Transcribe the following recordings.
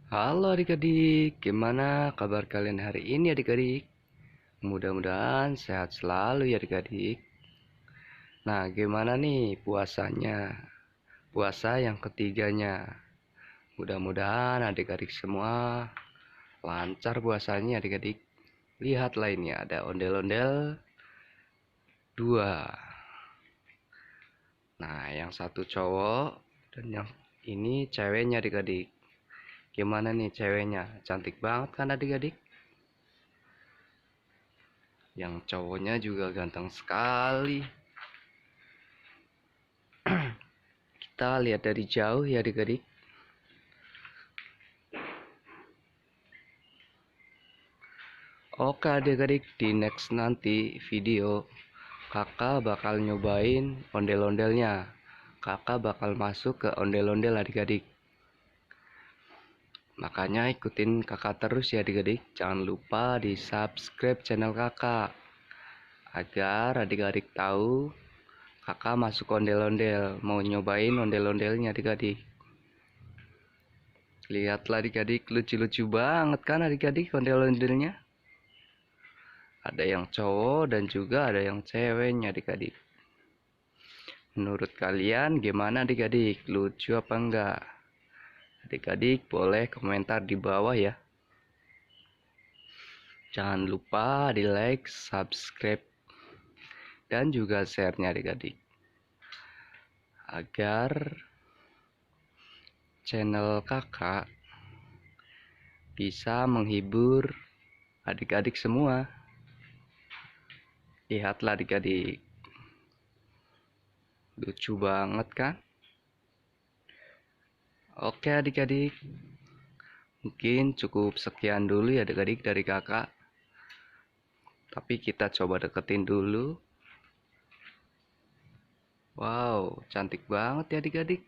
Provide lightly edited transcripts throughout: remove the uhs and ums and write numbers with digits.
Halo adik-adik, gimana kabar kalian hari ini adik-adik? Mudah-mudahan sehat selalu ya adik-adik. Nah, gimana nih puasanya? Puasa yang ketiganya. Mudah-mudahan adik-adik semua lancar puasanya adik-adik. Lihatlah ini ada ondel-ondel dua. Nah, yang satu cowok dan yang ini ceweknya adik-adik. Gimana nih ceweknya? Cantik banget kan adik-adik? Yang cowoknya juga ganteng sekali. Kita lihat dari jauh ya adik-adik. Oke adik-adik, di next nanti video kakak bakal nyobain ondel-ondelnya. Kakak bakal masuk ke ondel-ondel adik-adik. Makanya ikutin kakak terus ya adik-adik. Jangan lupa di subscribe channel kakak, agar adik-adik tahu kakak masuk ondel-ondel. Mau nyobain ondel-ondelnya adik-adik. Lihatlah adik-adik, lucu-lucu banget kan adik-adik ondel-ondelnya. Ada yang cowok dan juga ada yang ceweknya adik-adik. Menurut kalian gimana adik-adik? Lucu apa enggak? Adik-adik boleh komentar di bawah ya. Jangan lupa di like, subscribe, dan juga share-nya adik-adik. Agar channel kakak bisa menghibur adik-adik semua. Lihatlah adik-adik. Lucu banget kan? Oke adik-adik. Mungkin cukup sekian dulu ya adik-adik dari kakak. Tapi kita coba deketin dulu. Wow, cantik banget ya adik-adik.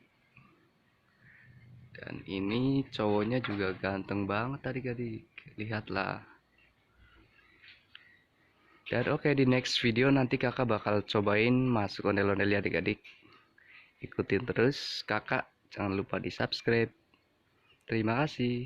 Dan ini cowoknya juga ganteng banget adik-adik. Lihatlah. Dan oke, di next video nanti kakak bakal cobain masuk ondel-ondel ya adik-adik. Ikutin terus kakak. Jangan lupa di subscribe. Terima kasih.